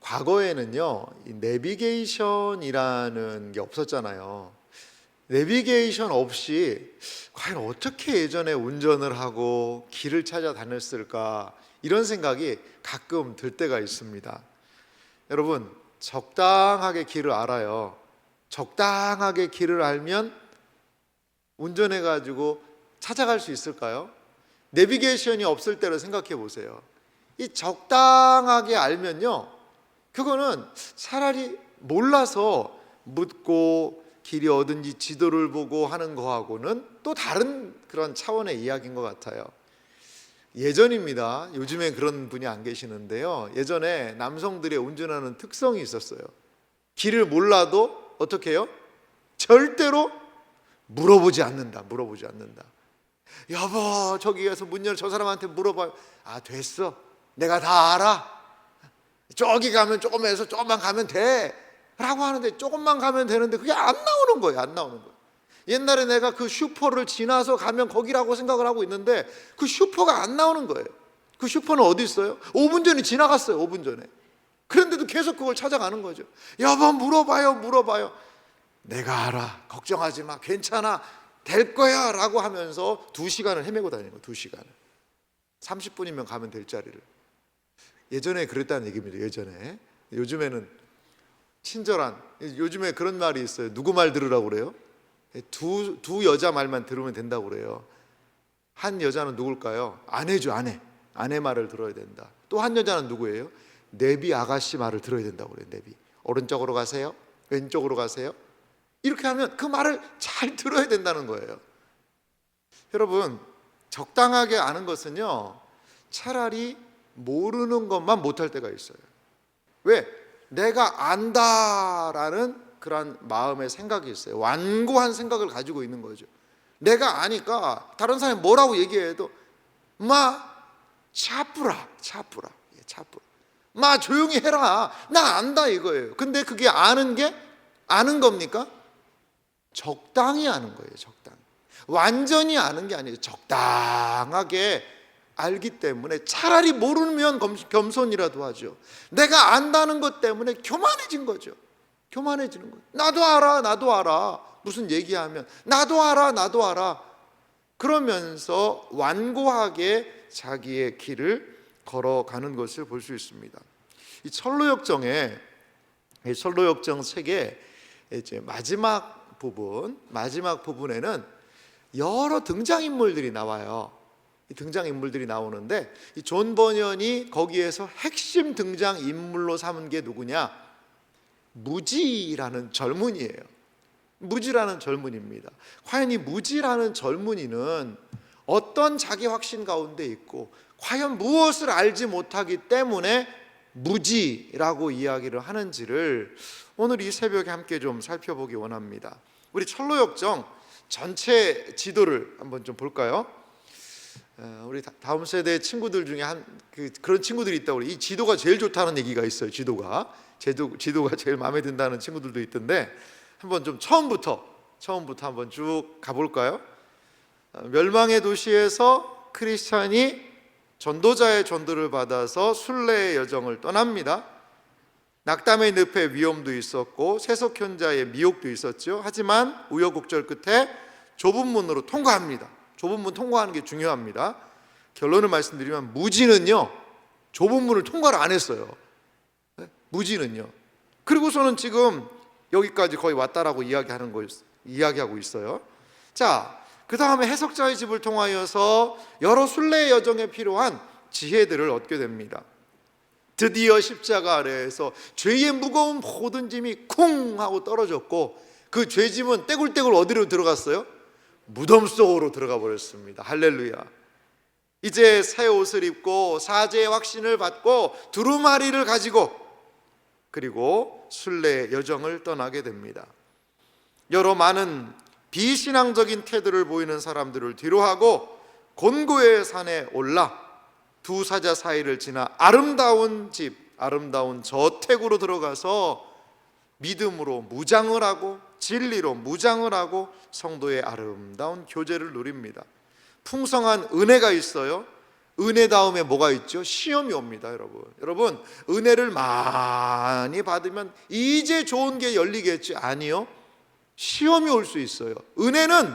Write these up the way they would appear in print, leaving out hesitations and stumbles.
과거에는요, 이 내비게이션이라는 게 없었잖아요. 내비게이션 없이 과연 어떻게 예전에 운전을 하고 길을 찾아 다녔을까, 이런 생각이 가끔 들 때가 있습니다. 여러분, 적당하게 길을 알아요. 적당하게 길을 알면 운전해 가지고 찾아갈 수 있을까요? 내비게이션이 없을 때를 생각해 보세요. 이 적당하게 알면요, 그거는 차라리 몰라서 묻고 길이 어딘지 지도를 보고 하는 거하고는 또 다른 그런 차원의 이야기인 것 같아요. 예전입니다. 요즘에 그런 분이 안 계시는데요, 예전에 남성들의 운전하는 특성이 있었어요. 길을 몰라도 어떻게 해요? 절대로 물어보지 않는다. 여보, 저기 가서 문 열어, 저 사람한테 물어봐요. 아, 됐어, 내가 다 알아. 저기 가면 조금만 가면 돼 라고 하는데, 조금만 가면 되는데 그게 안 나오는 거예요. 옛날에 내가 그 슈퍼를 지나서 가면 거기라고 생각을 하고 있는데 그 슈퍼가 안 나오는 거예요. 그 슈퍼는 어디 있어요? 5분 전에 지나갔어요. 5분 전에. 그런데도 계속 그걸 찾아가는 거죠. 여보, 물어봐요. 내가 알아, 걱정하지 마, 괜찮아, 될 거야 라고 하면서 2시간을 헤매고 다니는 거예요. 2시간을. 30분이면 가면 될 자리를. 예전에 그랬다는 얘기입니다. 예전에. 요즘에는 친절한, 요즘에 그런 말이 있어요. 누구 말 들으라고 그래요? 두 여자 말만 들으면 된다고 그래요. 한 여자는 누굴까요? 아내죠. 아내 말을 들어야 된다. 또 한 여자는 누구예요? 내비 아가씨 말을 들어야 된다고 그래요. 내비. 오른쪽으로 가세요, 왼쪽으로 가세요. 이렇게 하면 그 말을 잘 들어야 된다는 거예요. 여러분, 적당하게 아는 것은요, 차라리 모르는 것만 못할 때가 있어요. 왜? 내가 안다라는 그런 마음의 생각이 있어요. 완고한 생각을 가지고 있는 거죠. 내가 아니까 다른 사람이 뭐라고 얘기해도 차뿌라. 조용히 해라, 나 안다 이거예요. 근데 그게 아는 겁니까? 적당히 아는 거예요. 적당히. 완전히 아는 게 아니에요. 적당하게 알기 때문에 차라리 모르면 겸손이라도 하죠. 내가 안다는 것 때문에 교만해진 거죠. 교만해지는 거예요. 나도 알아. 무슨 얘기하면 나도 알아. 그러면서 완고하게 자기의 길을 걸어가는 것을 볼 수 있습니다. 이 철로역정 책의 이제 마지막 부분에는 여러 등장인물들이 나와요. 이 등장인물들이 나오는데, 이 존 버년이 거기에서 핵심 등장인물로 삼은 게 누구냐? 무지라는 젊은이에요. 무지라는 젊은이입니다. 과연 이 무지라는 젊은이는 어떤 자기 확신 가운데 있고 과연 무엇을 알지 못하기 때문에 무지라고 이야기를 하는지를 오늘 이 새벽에 함께 좀 살펴보기 원합니다. 우리 철로역정 전체 지도를 한번 좀 볼까요? 우리 다음 세대 친구들 중에 그런 친구들이 있다고 그래요. 이 지도가 제일 좋다는 얘기가 있어요. 지도가 제일 마음에 든다는 친구들도 있던데, 한번 좀 처음부터 한번 쭉 가볼까요? 멸망의 도시에서 크리스찬이 전도자의 전도를 받아서 순례의 여정을 떠납니다. 낙담의 늪의 위험도 있었고 세속현자의 미혹도 있었죠. 하지만 우여곡절 끝에 좁은 문으로 통과합니다. 좁은 문 통과하는 게 중요합니다. 결론을 말씀드리면 무지는요, 좁은 문을 통과를 안 했어요. 무지는요. 그리고서는 지금 여기까지 거의 왔다라고 이야기하고 있어요. 자, 그 다음에 해석자의 집을 통하여서 여러 순례의 여정에 필요한 지혜들을 얻게 됩니다. 드디어 십자가 아래에서 죄의 무거운 모든 짐이 쿵 하고 떨어졌고, 그 죄짐은 떼굴떼굴 어디로 들어갔어요? 무덤 속으로 들어가 버렸습니다. 할렐루야. 이제 새 옷을 입고 사죄의 확신을 받고 두루마리를 가지고 그리고 순례 여정을 떠나게 됩니다. 여러 많은 비신앙적인 태도를 보이는 사람들을 뒤로하고 곤고의 산에 올라 두 사자 사이를 지나 아름다운 집, 아름다운 저택으로 들어가서 믿음으로 무장을 하고 진리로 무장을 하고 성도의 아름다운 교제를 누립니다. 풍성한 은혜가 있어요. 은혜 다음에 뭐가 있죠? 시험이 옵니다, 여러분. 여러분, 은혜를 많이 받으면 이제 좋은 게 열리겠지? 아니요. 시험이 올 수 있어요. 은혜는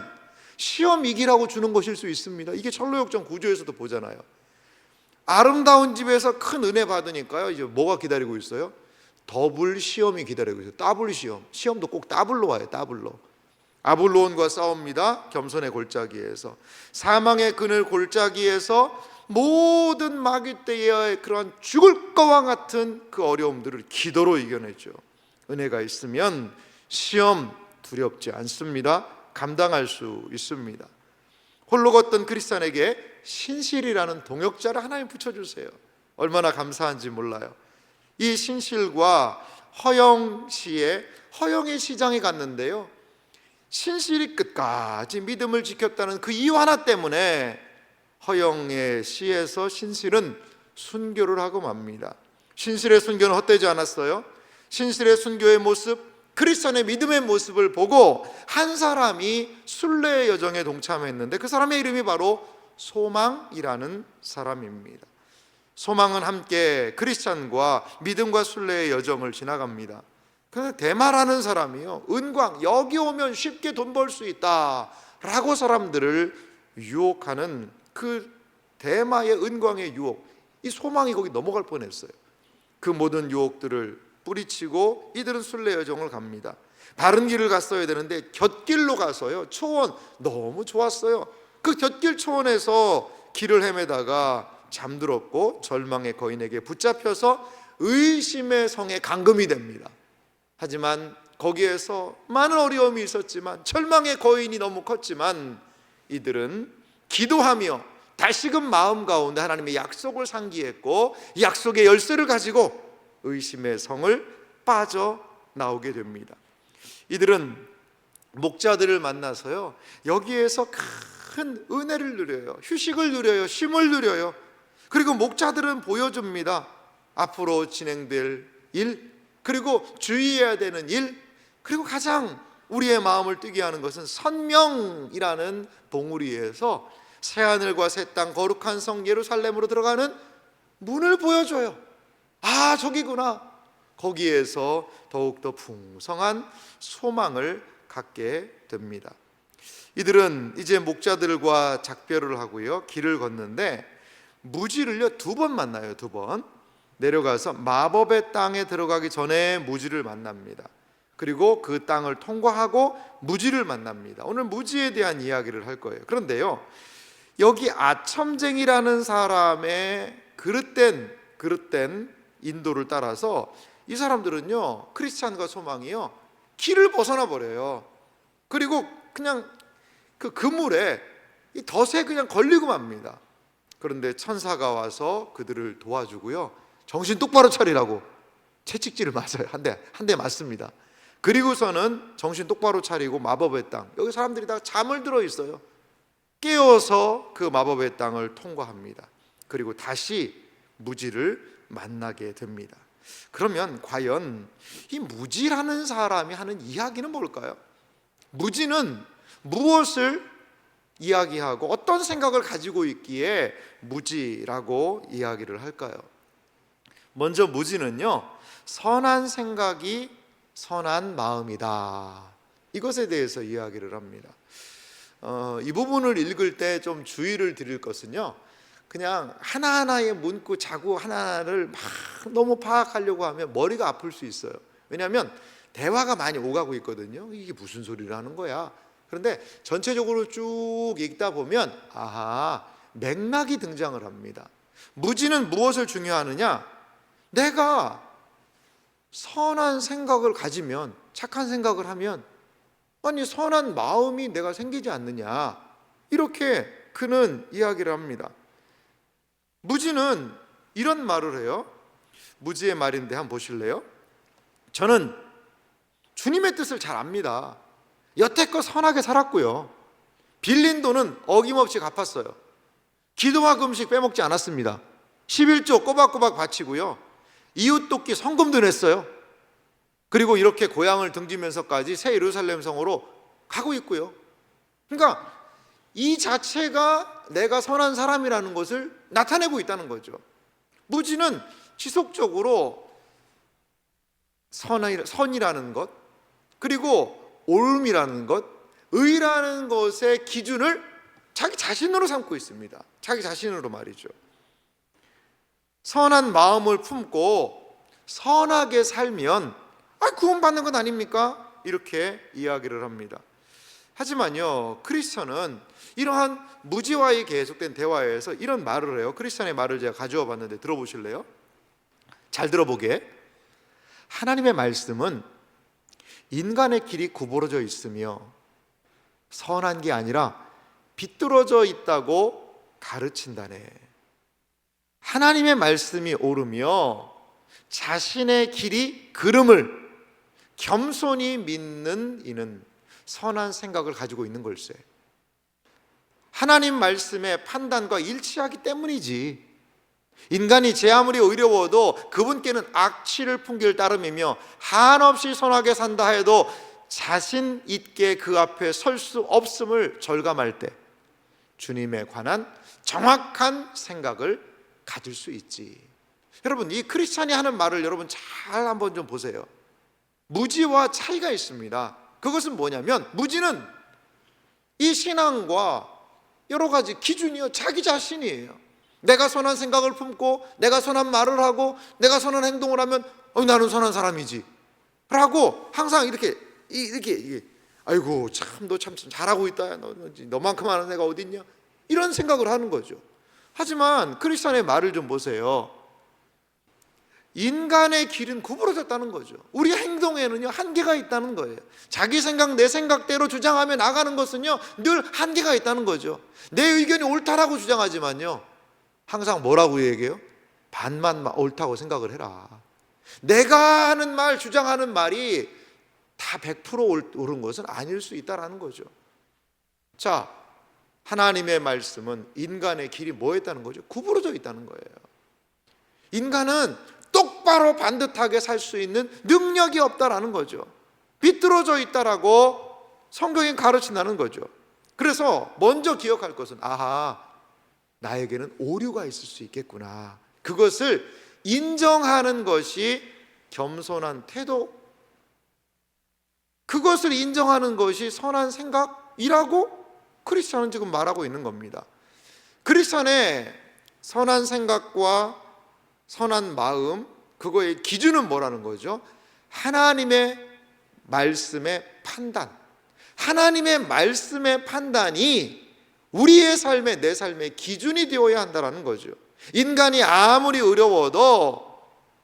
시험 이기라고 주는 것일 수 있습니다. 이게 철로역정 9조에서도 보잖아요. 아름다운 집에서 큰 은혜 받으니까요, 이제 뭐가 기다리고 있어요? 더블 시험이 기다리고 있어요. 더블 시험. 시험도 꼭 더블로 와요. 더블로. 아볼론과 싸웁니다. 겸손의 골짜기에서. 사망의 그늘 골짜기에서 모든 마귀 때의 그런 죽을 것과 같은 그 어려움들을 기도로 이겨내죠. 은혜가 있으면 시험 두렵지 않습니다. 감당할 수 있습니다. 홀로 걷던 크리스찬에게 신실이라는 동역자를 하나님 붙여주세요. 얼마나 감사한지 몰라요. 이 신실과 허영 씨의 허영의 시장에 갔는데요, 신실이 끝까지 믿음을 지켰다는 그 이유 하나 때문에 허영의 시에서 신실은 순교를 하고 맙니다. 신실의 순교는 헛되지 않았어요. 신실의 순교의 모습, 크리스천의 믿음의 모습을 보고 한 사람이 순례의 여정에 동참했는데 그 사람의 이름이 바로 소망이라는 사람입니다. 소망은 함께 크리스천과 믿음과 순례의 여정을 지나갑니다. 그런데 대마라는 사람이요, 은광, 여기 오면 쉽게 돈 벌 수 있다 라고 사람들을 유혹하는 그 대마의 은광의 유혹, 이 소망이 거기 넘어갈 뻔했어요. 그 모든 유혹들을 뿌리치고 이들은 순례 여정을 갑니다. 바른 길을 갔어야 되는데 곁길로 가서요, 초원 너무 좋았어요. 그 곁길 초원에서 길을 헤매다가 잠들었고 절망의 거인에게 붙잡혀서 의심의 성에 감금이 됩니다. 하지만 거기에서 많은 어려움이 있었지만, 절망의 거인이 너무 컸지만 이들은 기도하며 다시금 마음 가운데 하나님의 약속을 상기했고 약속의 열쇠를 가지고 의심의 성을 빠져나오게 됩니다. 이들은 목자들을 만나서요, 여기에서 큰 은혜를 누려요. 휴식을 누려요. 쉼을 누려요. 그리고 목자들은 보여줍니다. 앞으로 진행될 일, 그리고 주의해야 되는 일, 그리고 가장 우리의 마음을 뛰게 하는 것은 선명이라는 봉우리에서 새하늘과 새 땅 거룩한 성 예루살렘으로 들어가는 문을 보여줘요. 아, 저기구나. 거기에서 더욱더 풍성한 소망을 갖게 됩니다. 이들은 이제 목자들과 작별을 하고요, 길을 걷는데 무지를요 2번 만나요. 2번 내려가서 마법의 땅에 들어가기 전에 무지를 만납니다. 그리고 그 땅을 통과하고 무지를 만납니다. 오늘 무지에 대한 이야기를 할 거예요. 그런데요, 여기 아첨쟁이라는 사람의 그릇된 인도를 따라서 이 사람들은요, 크리스찬과 소망이요, 길을 벗어나 버려요. 그리고 그냥 그 그물에 이 덫에 그냥 걸리고 맙니다. 그런데 천사가 와서 그들을 도와주고요, 정신 똑바로 차리라고 채찍질을 맞아요. 한 대 맞습니다. 그리고서는 정신 똑바로 차리고 마법의 땅, 여기 사람들이 다 잠을 들어 있어요. 깨어서 그 마법의 땅을 통과합니다. 그리고 다시 무지를 만나게 됩니다. 그러면 과연 이 무지라는 사람이 하는 이야기는 뭘까요? 무지는 무엇을 이야기하고 어떤 생각을 가지고 있기에 무지라고 이야기를 할까요? 먼저 무지는요, 선한 생각이 선한 마음이다, 이것에 대해서 이야기를 합니다. 이 부분을 읽을 때 좀 주의를 드릴 것은요, 그냥 하나하나의 문구 자구 하나를 막 너무 파악하려고 하면 머리가 아플 수 있어요. 왜냐하면 대화가 많이 오가고 있거든요. 이게 무슨 소리를 하는 거야? 그런데 전체적으로 쭉 읽다 보면 아하, 맥락이 등장을 합니다. 무지는 무엇을 중요하느냐? 내가 선한 생각을 가지면, 착한 생각을 하면, 아니 선한 마음이 내가 생기지 않느냐, 이렇게 그는 이야기를 합니다. 무지는 이런 말을 해요. 무지의 말인데 한번 보실래요? 저는 주님의 뜻을 잘 압니다. 여태껏 선하게 살았고요, 빌린 돈은 어김없이 갚았어요. 기도와 금식 빼먹지 않았습니다. 11조 꼬박꼬박 바치고요, 이웃 돕기 성금도 냈어요. 그리고 이렇게 고향을 등지면서까지 새 예루살렘 성으로 가고 있고요. 그러니까 이 자체가 내가 선한 사람이라는 것을 나타내고 있다는 거죠. 무지는 지속적으로 선이라는 것, 그리고 옳음이라는 것, 의라는 것의 기준을 자기 자신으로 삼고 있습니다. 자기 자신으로 말이죠. 선한 마음을 품고 선하게 살면 구원받는 것 아닙니까? 이렇게 이야기를 합니다. 하지만요, 크리스천은 이러한 무지와의 계속된 대화에서 이런 말을 해요. 크리스천의 말을 제가 가져와 봤는데 들어보실래요? 잘 들어보게. 하나님의 말씀은 인간의 길이 구부러져 있으며 선한 게 아니라 비뚤어져 있다고 가르친다네. 하나님의 말씀이 옳으며 자신의 길이 그름을 겸손히 믿는 이는 선한 생각을 가지고 있는 걸세. 하나님 말씀의 판단과 일치하기 때문이지. 인간이 제 아무리 의로워도 그분께는 악취를 풍길 따름이며 한없이 선하게 산다 해도 자신 있게 그 앞에 설 수 없음을 절감할 때 주님에 관한 정확한 생각을 가질 수 있지. 여러분, 이 크리스찬이 하는 말을 여러분 잘 한번 좀 보세요. 무지와 차이가 있습니다. 그것은 뭐냐면, 무지는 이 신앙과 여러 가지 기준이요, 자기 자신이에요. 내가 선한 생각을 품고 내가 선한 말을 하고 내가 선한 행동을 하면 나는 선한 사람이지 라고 항상 이렇게 아이고 참 너 참 잘하고 있다, 너만큼 하는 애가 어딨냐, 이런 생각을 하는 거죠. 하지만 크리스찬의 말을 좀 보세요. 인간의 길은 구부러졌다는 거죠. 우리 행동에는요 한계가 있다는 거예요. 자기 생각 내 생각대로 주장하며 나가는 것은요 늘 한계가 있다는 거죠. 내 의견이 옳다라고 주장하지만요 항상 뭐라고 얘기해요? 반만 옳다고 생각을 해라. 내가 하는 말, 주장하는 말이 다 100% 옳은 것은 아닐 수 있다는 거죠. 자, 하나님의 말씀은 인간의 길이 뭐였다는 거죠? 구부러져 있다는 거예요. 인간은 똑바로 반듯하게 살 수 있는 능력이 없다라는 거죠. 비뚤어져 있다라고 성경이 가르친다는 거죠. 그래서 먼저 기억할 것은 나에게는 오류가 있을 수 있겠구나. 그것을 인정하는 것이 겸손한 태도, 그것을 인정하는 것이 선한 생각이라고 크리스천은 지금 말하고 있는 겁니다. 크리스천의 선한 생각과 선한 마음, 그거의 기준은 뭐라는 거죠? 하나님의 말씀의 판단. 하나님의 말씀의 판단이 우리의 삶에, 내 삶의 기준이 되어야 한다는 거죠. 인간이 아무리 어려워도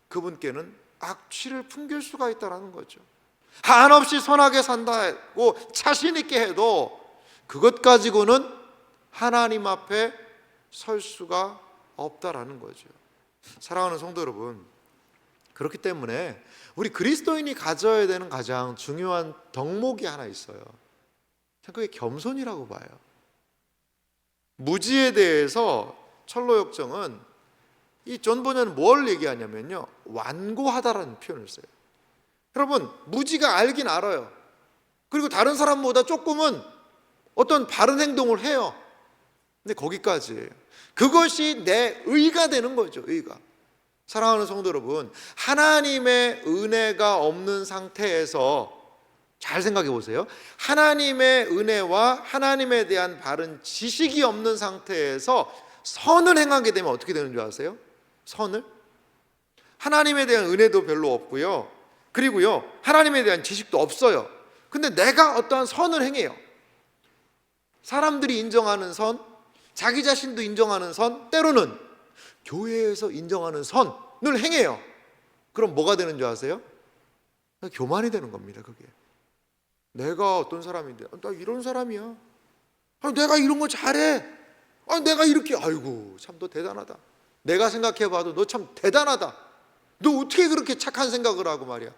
그분께는 악취를 풍길 수가 있다는 거죠. 한없이 선하게 산다고 자신 있게 해도 그것 가지고는 하나님 앞에 설 수가 없다라는 거죠. 사랑하는 성도 여러분, 그렇기 때문에 우리 그리스도인이 가져야 되는 가장 중요한 덕목이 하나 있어요. 그게 겸손이라고 봐요. 무지에 대해서 철로역정은 이 존 번연은 뭘 얘기하냐면요, 완고하다라는 표현을 써요. 여러분, 무지가 알긴 알아요. 그리고 다른 사람보다 조금은 어떤 바른 행동을 해요. 근데 거기까지예요. 그것이 내 의가 되는 거죠. 의가. 사랑하는 성도 여러분, 하나님의 은혜가 없는 상태에서 잘 생각해 보세요. 하나님의 은혜와 하나님에 대한 바른 지식이 없는 상태에서 선을 행하게 되면 어떻게 되는 줄 아세요? 선을? 하나님에 대한 은혜도 별로 없고요, 그리고요 하나님에 대한 지식도 없어요. 근데 내가 어떠한 선을 행해요. 사람들이 인정하는 선, 자기 자신도 인정하는 선, 때로는 교회에서 인정하는 선을 행해요. 그럼 뭐가 되는 줄 아세요? 교만이 되는 겁니다. 그게 내가 어떤 사람인데, 나 이런 사람이야, 내가 이런 거 잘해, 내가 이렇게, 아이고 참 너 대단하다, 내가 생각해봐도 너 참 대단하다, 너 어떻게 그렇게 착한 생각을 하고 말이야.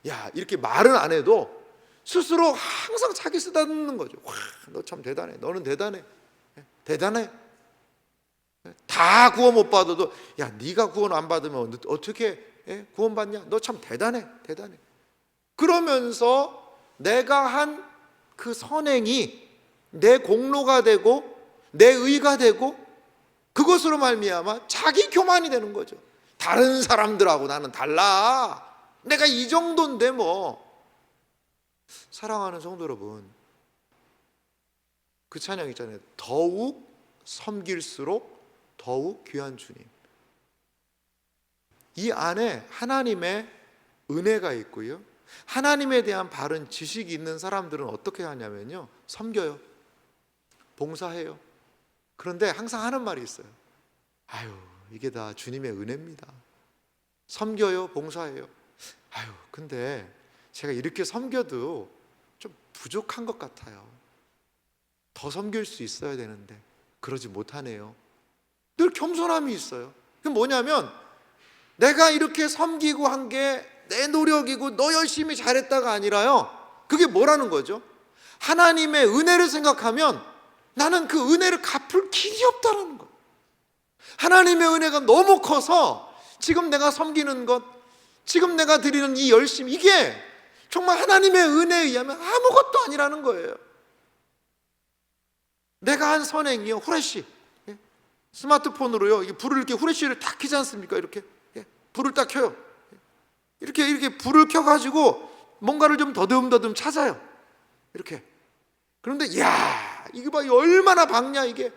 야, 이렇게 말은 안 해도 스스로 항상 자기 쓰다듬는 거죠. 와, 너 참 대단해, 너는 대단해, 대단해. 다 구원 못 받아도, 야, 네가 구원 안 받으면 어떻게 구원 받냐, 너 참 대단해, 대단해. 그러면서 내가 한 그 선행이 내 공로가 되고 내 의가 되고 그것으로 말미암아 자기 교만이 되는 거죠. 다른 사람들하고 나는 달라. 내가 이 정도인데 뭐. 사랑하는 성도 여러분, 그 찬양 있잖아요. 더욱 섬길수록 더욱 귀한 주님. 이 안에 하나님의 은혜가 있고요, 하나님에 대한 바른 지식이 있는 사람들은 어떻게 하냐면요, 섬겨요, 봉사해요. 그런데 항상 하는 말이 있어요. 아유, 이게 다 주님의 은혜입니다. 섬겨요, 봉사해요. 아유, 근데 제가 이렇게 섬겨도 좀 부족한 것 같아요. 더 섬길 수 있어야 되는데 그러지 못하네요. 늘 겸손함이 있어요. 그게 뭐냐면, 내가 이렇게 섬기고 한 게 내 노력이고 너 열심히 잘했다가 아니라요, 그게 뭐라는 거죠? 하나님의 은혜를 생각하면 나는 그 은혜를 갚을 길이 없다는 것. 하나님의 은혜가 너무 커서 지금 내가 섬기는 것, 지금 내가 드리는 이 열심, 이게 정말 하나님의 은혜에 의하면 아무것도 아니라는 거예요. 내가 한 선행이요, 후레쉬, 스마트폰으로요, 이게 불을 이렇게 후레쉬를 딱 켜지 않습니까? 이렇게 불을 딱 켜요. 이렇게 불을 켜가지고 뭔가를 좀 더듬더듬 찾아요. 이렇게. 그런데 야, 이거 봐, 얼마나 밝냐 이게.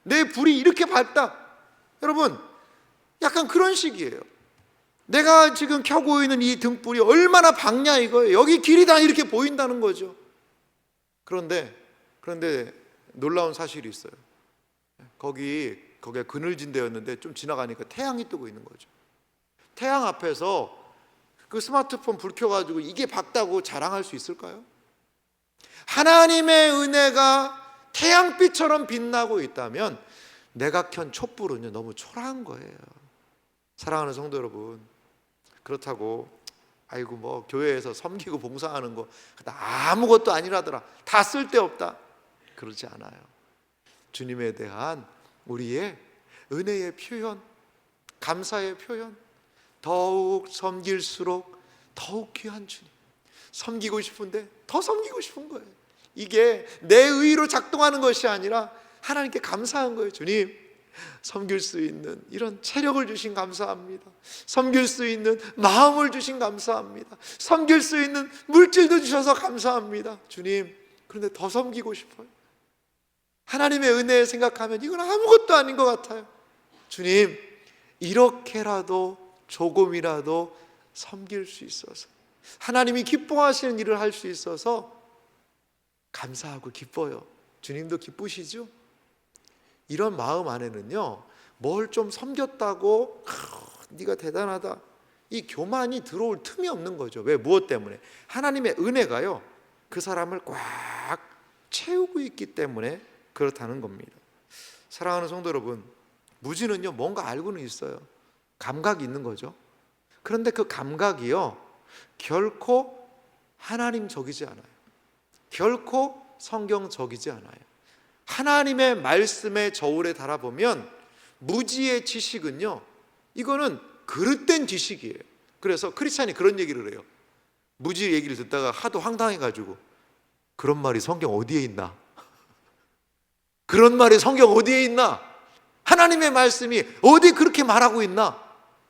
내 불이 이렇게 밝다. 여러분, 약간 그런 식이에요. 내가 지금 켜고 있는 이 등불이 얼마나 밝냐 이거예요. 여기 길이 다 이렇게 보인다는 거죠. 그런데 놀라운 사실이 있어요. 거기가 그늘진 데였는데 좀 지나가니까 태양이 뜨고 있는 거죠. 태양 앞에서 그 스마트폰 불 켜가지고 이게 밝다고 자랑할 수 있을까요? 하나님의 은혜가 태양빛처럼 빛나고 있다면 내가 켠 촛불은요, 너무 초라한 거예요. 사랑하는 성도 여러분, 그렇다고 아이고 뭐 교회에서 섬기고 봉사하는 거 아무것도 아니라더라, 다 쓸데없다, 그러지 않아요. 주님에 대한 우리의 은혜의 표현, 감사의 표현, 더욱 섬길수록 더욱 귀한 주님. 섬기고 싶은데 더 섬기고 싶은 거예요. 이게 내 의로 작동하는 것이 아니라 하나님께 감사한 거예요. 주님, 섬길 수 있는 이런 체력을 주신 감사합니다. 섬길 수 있는 마음을 주신 감사합니다. 섬길 수 있는 물질도 주셔서 감사합니다. 주님, 그런데 더 섬기고 싶어요. 하나님의 은혜 생각하면 이건 아무것도 아닌 것 같아요. 주님, 이렇게라도 조금이라도 섬길 수 있어서, 하나님이 기뻐하시는 일을 할 수 있어서 감사하고 기뻐요. 주님도 기쁘시죠? 이런 마음 안에는요, 뭘 좀 섬겼다고 네가 대단하다, 이 교만이 들어올 틈이 없는 거죠. 왜? 무엇 때문에? 하나님의 은혜가요, 그 사람을 꽉 채우고 있기 때문에 그렇다는 겁니다. 사랑하는 성도 여러분, 무지는요, 뭔가 알고는 있어요. 감각이 있는 거죠. 그런데 그 감각이요, 결코 하나님적이지 않아요. 결코 성경적이지 않아요. 하나님의 말씀의 저울에 달아보면 무지의 지식은요, 이거는 그릇된 지식이에요. 그래서 크리스찬이 그런 얘기를 해요. 무지 얘기를 듣다가 하도 황당해가지고, 그런 말이 성경 어디에 있나? 그런 말이 성경 어디에 있나? 하나님의 말씀이 어디 그렇게 말하고 있나?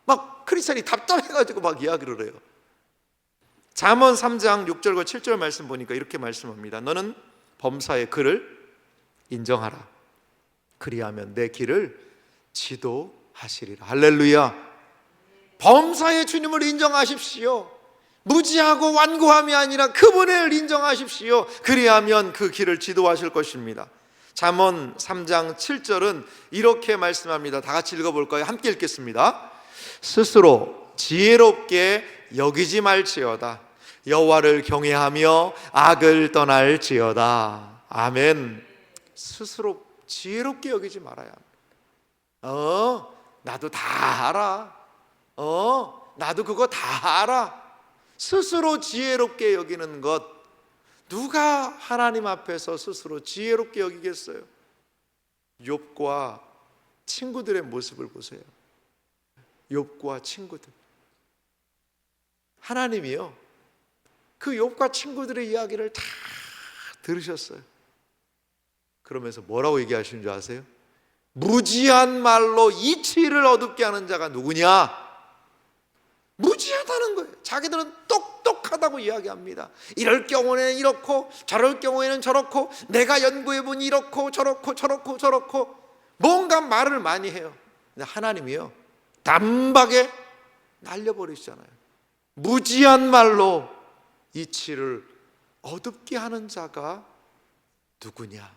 막 크리스찬이 답답해가지고 막 이야기를 해요. 잠언 3장 6절과 7절 말씀 보니까 이렇게 말씀합니다. 너는 범사의 그를 인정하라. 그리하면 내 길을 지도하시리라. 할렐루야. 범사의 주님을 인정하십시오. 무지하고 완고함이 아니라 그분의 을 인정하십시오. 그리하면 그 길을 지도하실 것입니다. 잠언 3장 7절은 이렇게 말씀합니다. 다 같이 읽어볼까요? 함께 읽겠습니다. 스스로 지혜롭게 여기지 말지어다. 여호와를 경외하며 악을 떠날지어다. 아멘. 스스로 지혜롭게 여기지 말아야 합니다. 나도 다 알아. 나도 그거 다 알아. 스스로 지혜롭게 여기는 것, 누가 하나님 앞에서 스스로 지혜롭게 여기겠어요? 욥과 친구들의 모습을 보세요. 욥과 친구들, 하나님이요, 그 욥과 친구들의 이야기를 다 들으셨어요. 그러면서 뭐라고 얘기하시는 줄 아세요? 무지한 말로 이치를 얻게 하는 자가 누구냐? 무지하다는 거예요. 자기들은 똑똑하다고 이야기합니다. 이럴 경우에는 이렇고 저럴 경우에는 저렇고 내가 연구해보니 이렇고 저렇고 저렇고 저렇고 뭔가 말을 많이 해요. 근데 하나님이요 단박에 날려버리시잖아요. 무지한 말로 이치를 어둡게 하는 자가 누구냐?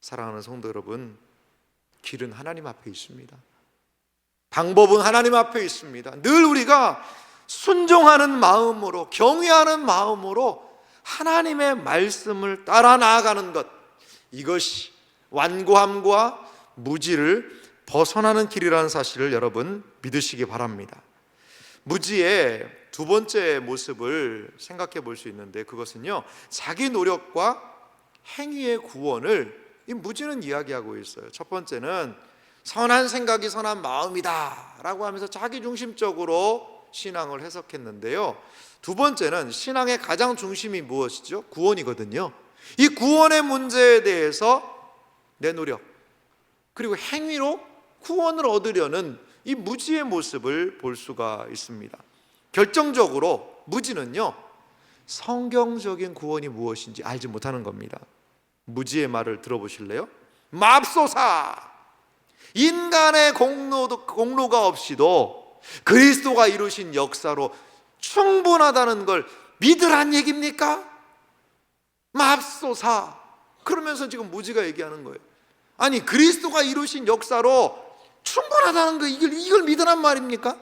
사랑하는 성도 여러분, 길은 하나님 앞에 있습니다. 방법은 하나님 앞에 있습니다. 늘 우리가 순종하는 마음으로, 경외하는 마음으로 하나님의 말씀을 따라 나아가는 것, 이것이 완고함과 무지를 벗어나는 길이라는 사실을 여러분 믿으시기 바랍니다. 무지의 두 번째 모습을 생각해 볼 수 있는데, 그것은요 자기 노력과 행위의 구원을 이 무지는 이야기하고 있어요. 첫 번째는 선한 생각이 선한 마음이다 라고 하면서 자기중심적으로 신앙을 해석했는데요, 두 번째는 신앙의 가장 중심이 무엇이죠? 구원이거든요. 이 구원의 문제에 대해서 내 노력 그리고 행위로 구원을 얻으려는 이 무지의 모습을 볼 수가 있습니다. 결정적으로 무지는요 성경적인 구원이 무엇인지 알지 못하는 겁니다. 무지의 말을 들어보실래요? 맙소사! 인간의 공로가 없이도 그리스도가 이루신 역사로 충분하다는 걸 믿으란 얘기입니까? 맙소사! 그러면서 지금 무지가 얘기하는 거예요. 아니 그리스도가 이루신 역사로 충분하다는 거, 이걸 믿으란 말입니까?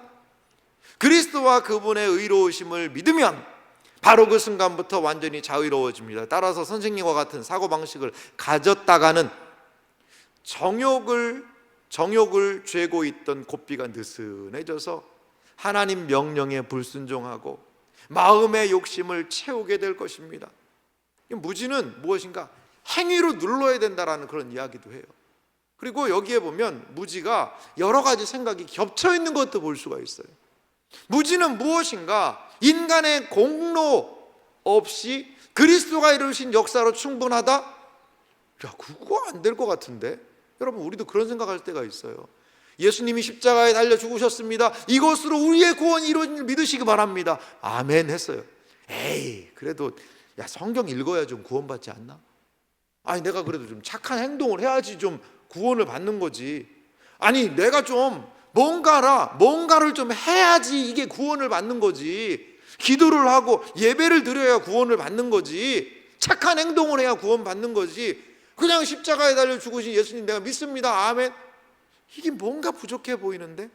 그리스도와 그분의 의로우심을 믿으면 바로 그 순간부터 완전히 자유로워집니다. 따라서 선생님과 같은 사고방식을 가졌다가는 정욕을 죄고 있던 고삐가 느슨해져서 하나님 명령에 불순종하고 마음의 욕심을 채우게 될 것입니다. 무지는 무엇인가? 행위로 눌러야 된다라는 그런 이야기도 해요. 그리고 여기에 보면 무지가 여러 가지 생각이 겹쳐 있는 것도 볼 수가 있어요. 무지는 무엇인가? 인간의 공로 없이 그리스도가 이루신 역사로 충분하다? 야, 그거 안 될 것 같은데? 여러분, 우리도 그런 생각할 때가 있어요. 예수님이 십자가에 달려 죽으셨습니다. 이것으로 우리의 구원이 이루어진 줄 믿으시기 바랍니다. 아멘 했어요. 에이, 그래도 야, 성경 읽어야 좀 구원받지 않나? 아니, 내가 그래도 좀 착한 행동을 해야지 좀 구원을 받는 거지. 아니, 내가 좀 뭔가를 좀 해야지 이게 구원을 받는 거지. 기도를 하고 예배를 드려야 구원을 받는 거지. 착한 행동을 해야 구원 받는 거지. 그냥 십자가에 달려 죽으신 예수님 내가 믿습니다. 아멘. 이게 뭔가 부족해 보이는데?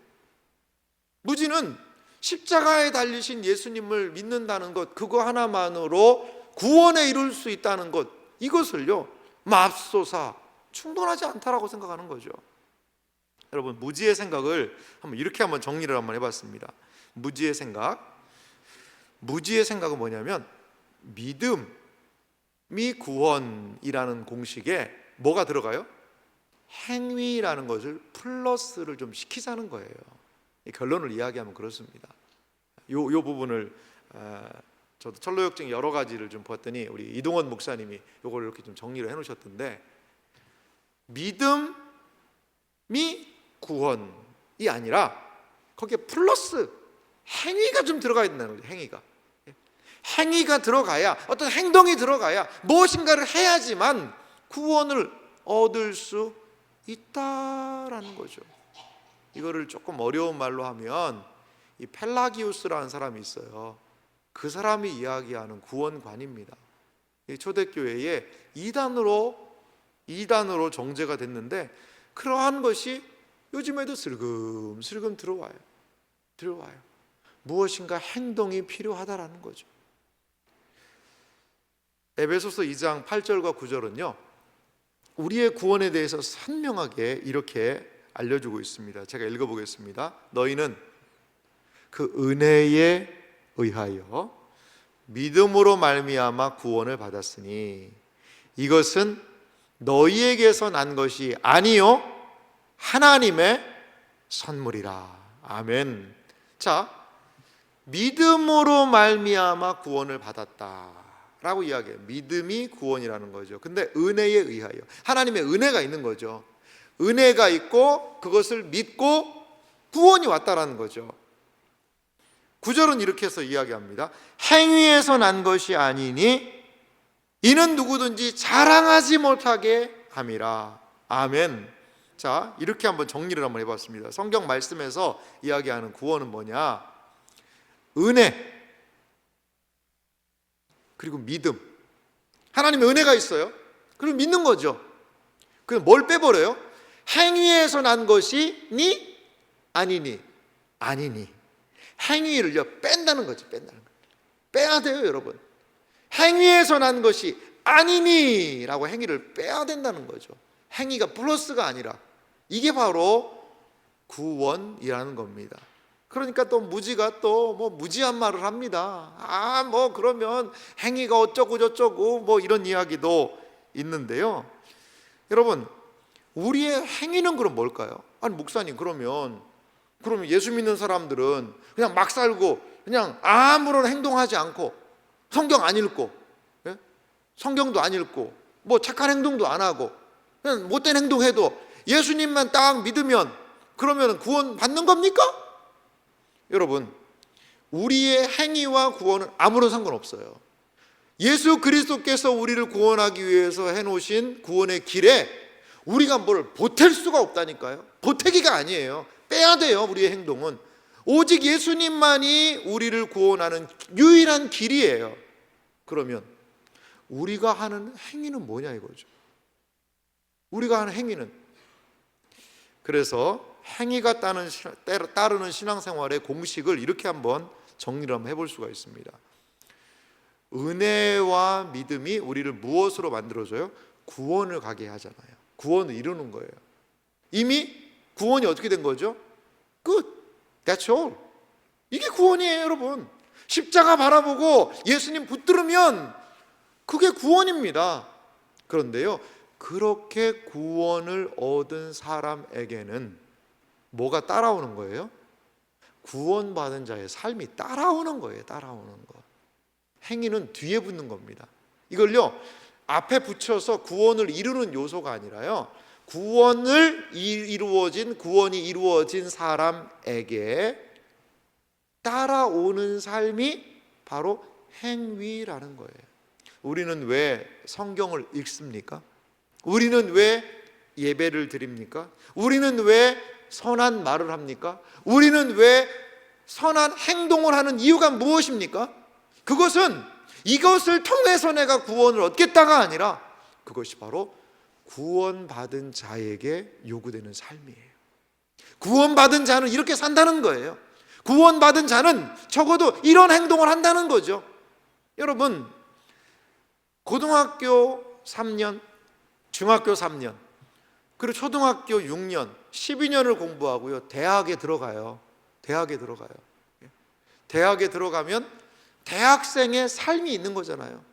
무지는 십자가에 달리신 예수님을 믿는다는 것, 그거 하나만으로 구원에 이룰 수 있다는 것, 이것을요 맙소사 충분하지 않다라고 생각하는 거죠. 여러분, 무지의 생각을 이렇게 한번 정리를 한번 해봤습니다. 무지의 생각은 뭐냐면 믿음이 구원이라는 공식에 뭐가 들어가요? 행위라는 것을 플러스를 좀 시키자는 거예요. 결론을 이야기하면 그렇습니다. 요 부분을 저도 철로역정 여러 가지를 좀 보았더니 우리 이동원 목사님이 요걸 이렇게 좀 정리를 해놓으셨던데, 믿음이 구원이 아니라 거기에 플러스 행위가 좀 들어가야 된다는 거죠. 행위가 들어가야, 어떤 행동이 들어가야, 무엇인가를 해야지만 구원을 얻을 수 있다라는 거죠. 이거를 조금 어려운 말로 하면 이 펠라기우스라는 사람이 있어요. 그 사람이 이야기하는 구원관입니다. 초대교회에 이단으로 정제가 됐는데, 그러한 것이 요즘에도 슬금슬금 들어와요. 무엇인가 행동이 필요하다라는 거죠. 에베소서 2장 8절과 9절은요 우리의 구원에 대해서 선명하게 이렇게 알려주고 있습니다. 제가 읽어보겠습니다. 너희는 그 은혜에 의하여 믿음으로 말미암아 구원을 받았으니 이것은 너희에게서 난 것이 아니요 하나님의 선물이라. 아멘. 자, 믿음으로 말미암아 구원을 받았다라는 라고 이야기해요. 믿음이 구원이라는 거죠. 근데 은혜에 의하여, 하나님의 은혜가 있는 거죠. 은혜가 있고 그것을 믿고 구원이 왔다라는 거죠. 9절은 이렇게 해서 이야기합니다. 행위에서 난 것이 아니니 이는 누구든지 자랑하지 못하게 함이라. 아멘. 자, 이렇게 한번 정리를 한번 해봤습니다. 성경 말씀에서 이야기하는 구원은 뭐냐? 은혜, 그리고 믿음. 하나님의 은혜가 있어요. 그리고 믿는 거죠. 그럼 뭘 빼버려요? 행위에서 난 것이 니? 아니니? 아니니. 행위를요 뺀다는 거죠. 뺀다는 거예요. 빼야 돼요, 여러분. 행위에서 난 것이 아니니 라고 행위를 빼야 된다는 거죠. 행위가 플러스가 아니라. 이게 바로 구원이라는 겁니다. 그러니까 또 무지가 또 뭐 무지한 말을 합니다. 뭐 그러면 행위가 어쩌고 저쩌고 뭐 이런 이야기도 있는데요. 여러분, 우리의 행위는 그럼 뭘까요? 아니 목사님, 그러면 예수 믿는 사람들은 그냥 막 살고 그냥 아무런 행동하지 않고 성경 안 읽고, 예? 성경도 안 읽고 뭐 착한 행동도 안 하고 그냥 못된 행동해도 예수님만 딱 믿으면 그러면 구원 받는 겁니까? 여러분, 우리의 행위와 구원은 아무런 상관없어요. 예수 그리스도께서 우리를 구원하기 위해서 해놓으신 구원의 길에 우리가 뭘 보탤 수가 없다니까요. 보태기가 아니에요. 빼야 돼요. 우리의 행동은 오직 예수님만이 우리를 구원하는 유일한 길이에요. 그러면 우리가 하는 행위는 뭐냐 이거죠. 우리가 하는 행위는, 그래서 행위가 따르는 신앙생활의 공식을 이렇게 한번 정리를 한번 해볼 수가 있습니다. 은혜와 믿음이 우리를 무엇으로 만들어줘요? 구원을 가게 하잖아요. 구원을 이루는 거예요. 이미 구원이 어떻게 된 거죠? 끝. That's all. 이게 구원이에요, 여러분. 십자가 바라보고 예수님 붙들으면 그게 구원입니다. 그런데요, 그렇게 구원을 얻은 사람에게는 뭐가 따라오는 거예요? 구원받은 자의 삶이 따라오는 거예요. 따라오는 거. 행위는 뒤에 붙는 겁니다. 이걸요 앞에 붙여서 구원을 이루는 요소가 아니라요, 구원이 이루어진 사람에게 따라오는 삶이 바로 행위라는 거예요. 우리는 왜 성경을 읽습니까? 우리는 왜 예배를 드립니까? 우리는 왜 선한 말을 합니까? 우리는 왜 선한 행동을 하는 이유가 무엇입니까? 그것은 이것을 통해서 내가 구원을 얻겠다가 아니라 그것이 바로 구원받은 자에게 요구되는 삶이에요. 구원받은 자는 이렇게 산다는 거예요. 구원받은 자는 적어도 이런 행동을 한다는 거죠. 여러분, 고등학교 3년, 중학교 3년, 그리고 초등학교 6년, 12년을 공부하고요 대학에 들어가요. 대학에 들어가면 대학생의 삶이 있는 거잖아요.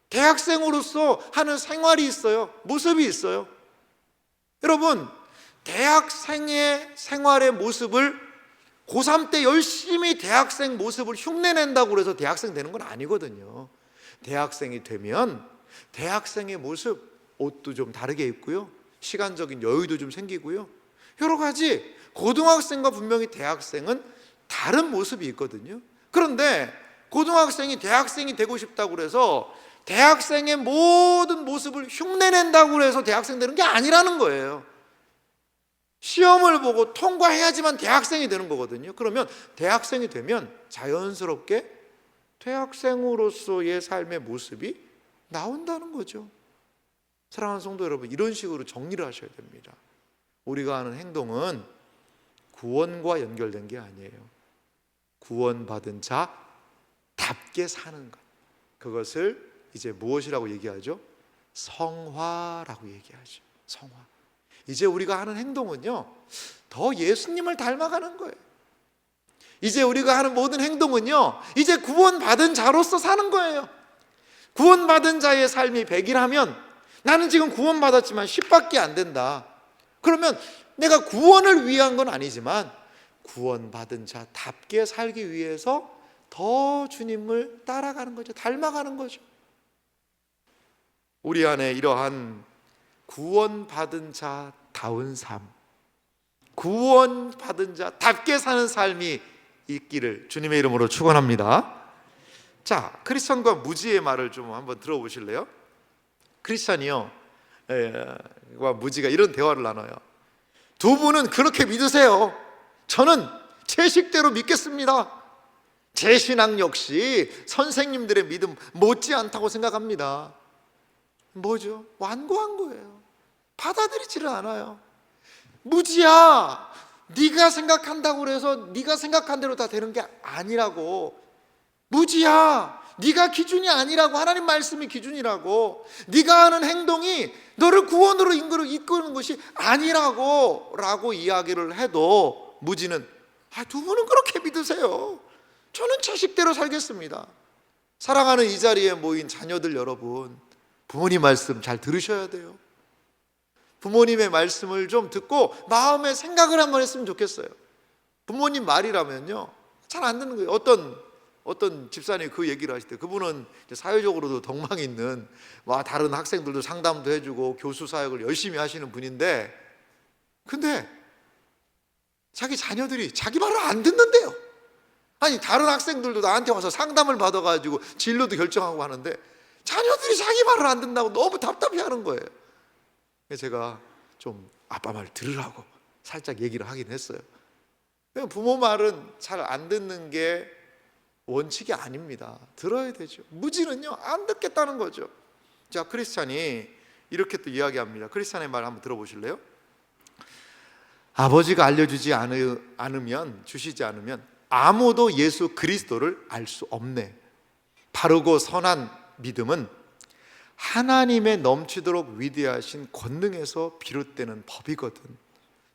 대학생으로서 하는 생활이 있어요. 모습이 있어요. 여러분, 대학생의 생활의 모습을 고3 때 열심히 대학생 모습을 흉내낸다고 해서 대학생 되는 건 아니거든요. 대학생이 되면 대학생의 모습, 옷도 좀 다르게 입고요, 시간적인 여유도 좀 생기고요, 여러 가지 고등학생과 분명히 대학생은 다른 모습이 있거든요. 그런데 고등학생이 대학생이 되고 싶다고 해서 대학생의 모든 모습을 흉내낸다고 해서 대학생 되는 게 아니라는 거예요. 시험을 보고 통과해야지만 대학생이 되는 거거든요. 그러면 대학생이 되면 자연스럽게 대학생으로서의 삶의 모습이 나온다는 거죠. 사랑하는 성도 여러분, 이런 식으로 정리를 하셔야 됩니다. 우리가 하는 행동은 구원과 연결된 게 아니에요. 구원받은 자답게 사는 것, 그것을 이제 무엇이라고 얘기하죠? 성화라고 얘기하죠. 성화. 이제 우리가 하는 행동은요 더 예수님을 닮아가는 거예요. 이제 우리가 하는 모든 행동은요 이제 구원받은 자로서 사는 거예요. 구원받은 자의 삶이 100이라면 나는 지금 구원받았지만 10밖에 안 된다. 그러면 내가 구원을 위한 건 아니지만 구원받은 자답게 살기 위해서 더 주님을 따라가는 거죠. 닮아가는 거죠. 우리 안에 이러한 구원받은 자다운 삶, 구원받은 자답게 사는 삶이 있기를 주님의 이름으로 축원합니다. 자, 크리스천과 무지의 말을 좀 한번 들어보실래요? 크리스천이요 와 무지가 이런 대화를 나눠요. 두 분은 그렇게 믿으세요. 저는 제 식대로 믿겠습니다. 제 신앙 역시 선생님들의 믿음 못지않다고 생각합니다. 뭐죠? 완고한 거예요. 받아들이지를 않아요. 무지야, 네가 생각한다고 그래서 네가 생각한 대로 다 되는 게 아니라고. 무지야, 네가 기준이 아니라고. 하나님 말씀이 기준이라고. 네가 하는 행동이 너를 구원으로 이끄는 것이 아니라고 라고 이야기를 해도 무지는 두 분은 그렇게 믿으세요. 저는 제 식대로 살겠습니다. 사랑하는 이 자리에 모인 자녀들 여러분, 부모님 말씀 잘 들으셔야 돼요. 부모님의 말씀을 좀 듣고 마음에 생각을 한번 했으면 좋겠어요. 부모님 말이라면요 잘 안 듣는 거예요. 어떤 집사님이 그 얘기를 하실 때, 그분은 사회적으로도 덕망이 있는 다른 학생들도 상담도 해주고 교수 사역을 열심히 하시는 분인데, 근데 자기 자녀들이 자기 말을 안 듣는데요. 아니 다른 학생들도 나한테 와서 상담을 받아가지고 진로도 결정하고 하는데 자녀들이 자기 말을 안 듣는다고 너무 답답해하는 거예요. 그래서 제가 좀 아빠 말 들으라고 살짝 얘기를 하긴 했어요. 부모 말은 잘 안 듣는 게 원칙이 아닙니다. 들어야 되죠. 무지는요 안 듣겠다는 거죠. 자, 크리스찬이 이렇게 또 이야기합니다. 크리스찬의 말 한번 들어보실래요? 아버지가 알려주지 주시지 않으면 아무도 예수 그리스도를 알 수 없네. 바르고 선한 믿음은 하나님의 넘치도록 위대하신 권능에서 비롯되는 법이거든.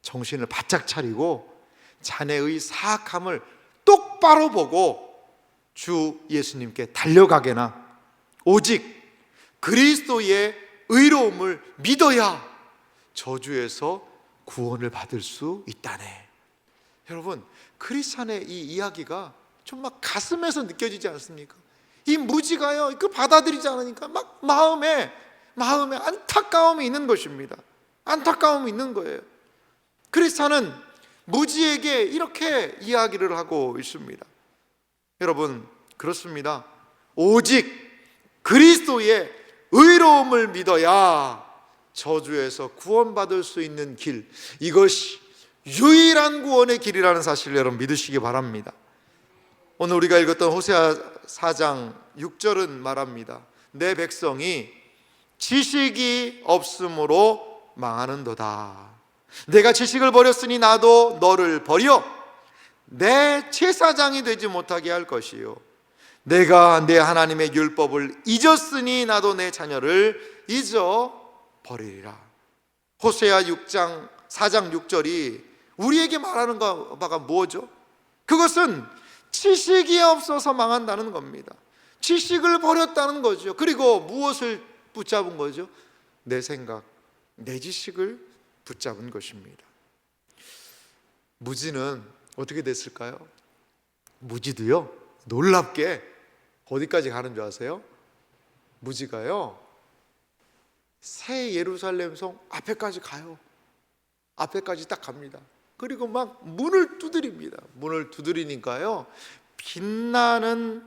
정신을 바짝 차리고 자네의 사악함을 똑바로 보고 주 예수님께 달려가게나 오직 그리스도의 의로움을 믿어야 저주에서 구원을 받을 수 있다네. 여러분, 크리스찬의 이 이야기가 좀 막 가슴에서 느껴지지 않습니까? 이 무지가요, 그 받아들이지 않으니까 막 마음에 안타까움이 있는 것입니다. 안타까움이 있는 거예요. 크리스찬은 무지에게 이렇게 이야기를 하고 있습니다. 여러분, 그렇습니다. 오직 그리스도의 의로움을 믿어야 저주에서 구원받을 수 있는 길, 이것이 유일한 구원의 길이라는 사실을 여러분 믿으시기 바랍니다. 오늘 우리가 읽었던 호세아 4장 6절은 말합니다. 내 백성이 지식이 없으므로 망하는도다. 내가 지식을 버렸으니 나도 너를 버려 내 제사장이 되지 못하게 할 것이요, 내가 내 하나님의 율법을 잊었으니 나도 내 자녀를 잊어버리리라. 호세아 4장 6절이 우리에게 말하는 바가 뭐죠? 그것은 지식이 없어서 망한다는 겁니다. 지식을 버렸다는 거죠. 그리고 무엇을 붙잡은 거죠? 내 생각, 내 지식을 붙잡은 것입니다. 무지는 어떻게 됐을까요? 무지도요 놀랍게 어디까지 가는 줄 아세요? 무지가요 새 예루살렘 성 앞에까지 가요. 앞에까지 딱 갑니다. 그리고 막 문을 두드립니다. 문을 두드리니까요 빛나는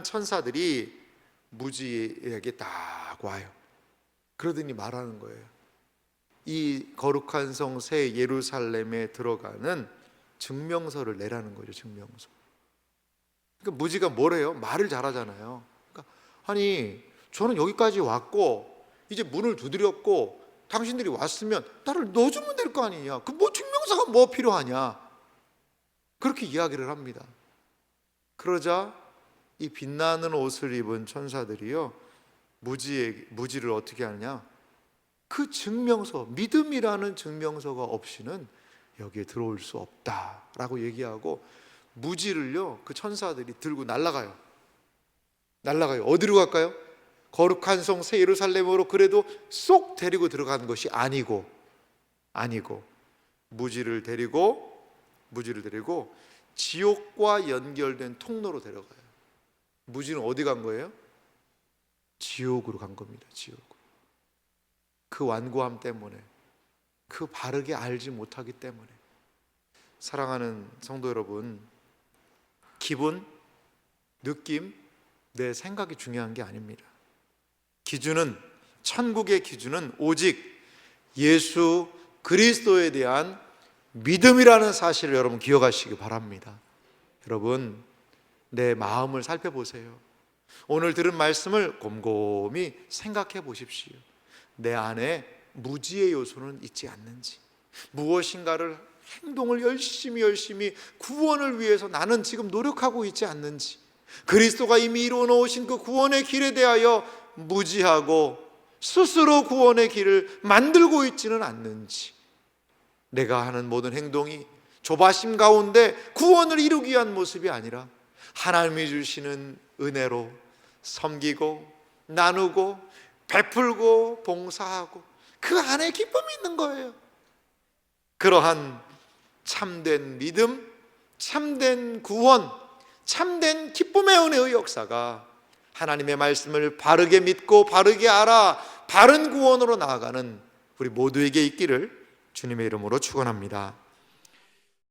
천사들이 무지에게 딱 와요. 그러더니 말하는 거예요. 이 거룩한 성 새 예루살렘에 들어가는 증명서를 내라는 거죠. 증명서. 그러니까 무지가 뭐래요? 말을 잘하잖아요. 그러니까 아니 저는 여기까지 왔고 이제 문을 두드렸고 당신들이 왔으면 나를 넣어주면 될 거 아니냐. 그 뭐 증명서가 뭐 필요하냐. 그렇게 이야기를 합니다. 그러자 이 빛나는 옷을 입은 천사들이요 무지를 어떻게 하느냐, 그 증명서, 믿음이라는 증명서가 없이는 여기에 들어올 수 없다라고 얘기하고 무지를요 그 천사들이 들고 날아가요. 어디로 갈까요? 거룩한 성 새 예루살렘으로 그래도 쏙 데리고 들어가는 것이 아니고 무지를 데리고 지옥과 연결된 통로로 데려가요. 무지는 어디 간 거예요? 지옥으로 간 겁니다. 지옥으로. 그 완고함 때문에, 그 바르게 알지 못하기 때문에. 사랑하는 성도 여러분, 기분, 느낌, 내 생각이 중요한 게 아닙니다. 기준은, 천국의 기준은 오직 예수 그리스도에 대한 믿음이라는 사실을 여러분 기억하시기 바랍니다. 여러분, 내 마음을 살펴보세요. 오늘 들은 말씀을 곰곰이 생각해 보십시오. 내 안에 무지의 요소는 있지 않는지, 무엇인가를 행동을 열심히 구원을 위해서 나는 지금 노력하고 있지 않는지, 그리스도가 이미 이루어 놓으신 그 구원의 길에 대하여 무지하고 스스로 구원의 길을 만들고 있지는 않는지, 내가 하는 모든 행동이 조바심 가운데 구원을 이루기 위한 모습이 아니라 하나님이 주시는 은혜로 섬기고 나누고 베풀고 봉사하고 그 안에 기쁨이 있는 거예요. 그러한 참된 믿음, 참된 구원, 참된 기쁨의 은혜의 역사가 하나님의 말씀을 바르게 믿고 바르게 알아 바른 구원으로 나아가는 우리 모두에게 있기를 주님의 이름으로 축원합니다.